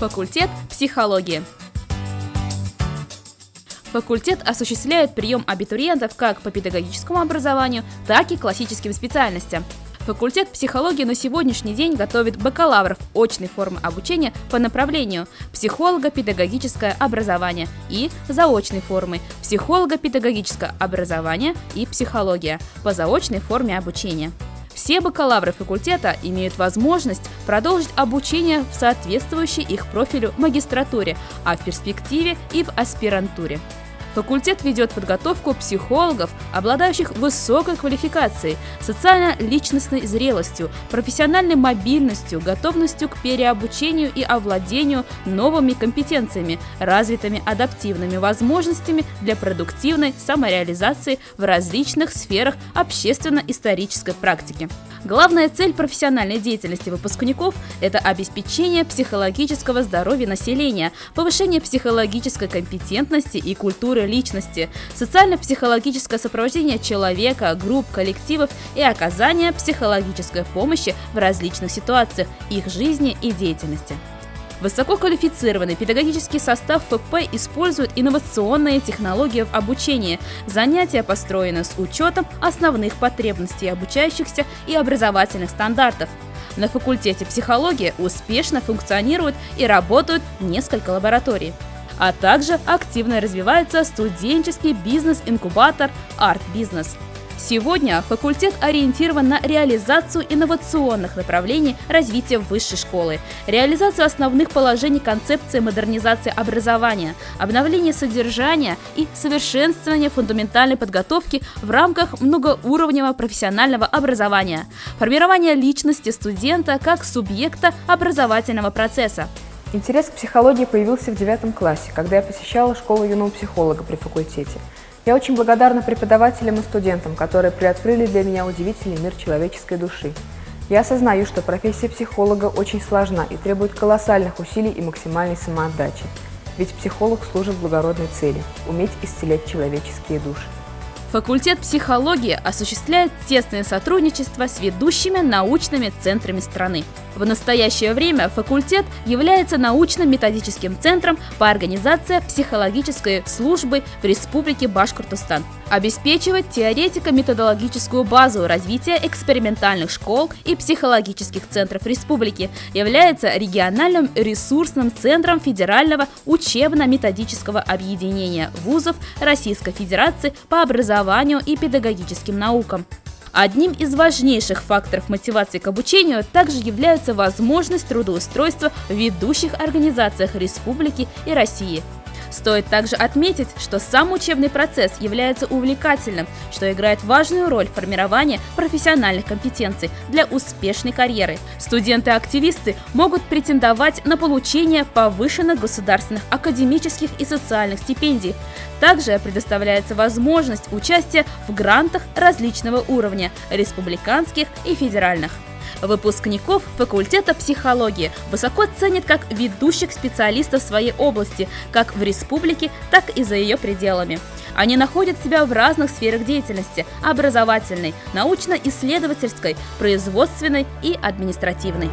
Факультет психологии. Факультет осуществляет прием абитуриентов как по педагогическому образованию, так и классическим специальностям. Факультет психологии на сегодняшний день готовит бакалавров очной формы обучения по направлению психолого-педагогическое образование и заочной формы психолого-педагогическое образование и психология по заочной форме обучения. Все бакалавры факультета имеют возможность продолжить обучение в соответствующей их профилю магистратуре, а в перспективе и в аспирантуре. Факультет ведет подготовку психологов, обладающих высокой квалификацией, социально-личностной зрелостью, профессиональной мобильностью, готовностью к переобучению и овладению новыми компетенциями, развитыми адаптивными возможностями для продуктивной самореализации в различных сферах общественно-исторической практики. Главная цель профессиональной деятельности выпускников – это обеспечение психологического здоровья населения, повышение психологической компетентности и культуры личности, социально-психологическое сопровождение человека, групп, коллективов и оказание психологической помощи в различных ситуациях их жизни и деятельности. Высококвалифицированный педагогический состав ФП использует инновационные технологии в обучении. Занятия построены с учетом основных потребностей обучающихся и образовательных стандартов. На факультете психологии успешно функционируют и работают несколько лабораторий. А также активно развивается студенческий бизнес-инкубатор «Арт-бизнес». Сегодня факультет ориентирован на реализацию инновационных направлений развития высшей школы, реализацию основных положений концепции модернизации образования, обновление содержания и совершенствование фундаментальной подготовки в рамках многоуровневого профессионального образования, формирование личности студента как субъекта образовательного процесса. Интерес к психологии появился в 9 классе, когда я посещала школу юного психолога при факультете. Я очень благодарна преподавателям и студентам, которые приоткрыли для меня удивительный мир человеческой души. Я осознаю, что профессия психолога очень сложна и требует колоссальных усилий и максимальной самоотдачи. Ведь психолог служит благородной цели – уметь исцелять человеческие души. Факультет психологии осуществляет тесное сотрудничество с ведущими научными центрами страны. В настоящее время факультет является научно-методическим центром по организации психологической службы в Республике Башкортостан, обеспечивает теоретико-методологическую базу развития экспериментальных школ и психологических центров республики, является региональным ресурсным центром Федерального учебно-методического объединения вузов Российской Федерации по образованию и педагогическим наукам. Одним из важнейших факторов мотивации к обучению также является возможность трудоустройства в ведущих организациях республики и России. Стоит также отметить, что сам учебный процесс является увлекательным, что играет важную роль в формировании профессиональных компетенций для успешной карьеры. Студенты-активисты могут претендовать на получение повышенных государственных академических и социальных стипендий. Также предоставляется возможность участия в грантах различного уровня – республиканских и федеральных. Выпускников факультета психологии высоко ценят как ведущих специалистов в своей области, как в республике, так и за ее пределами. Они находят себя в разных сферах деятельности – образовательной, научно-исследовательской, производственной и административной.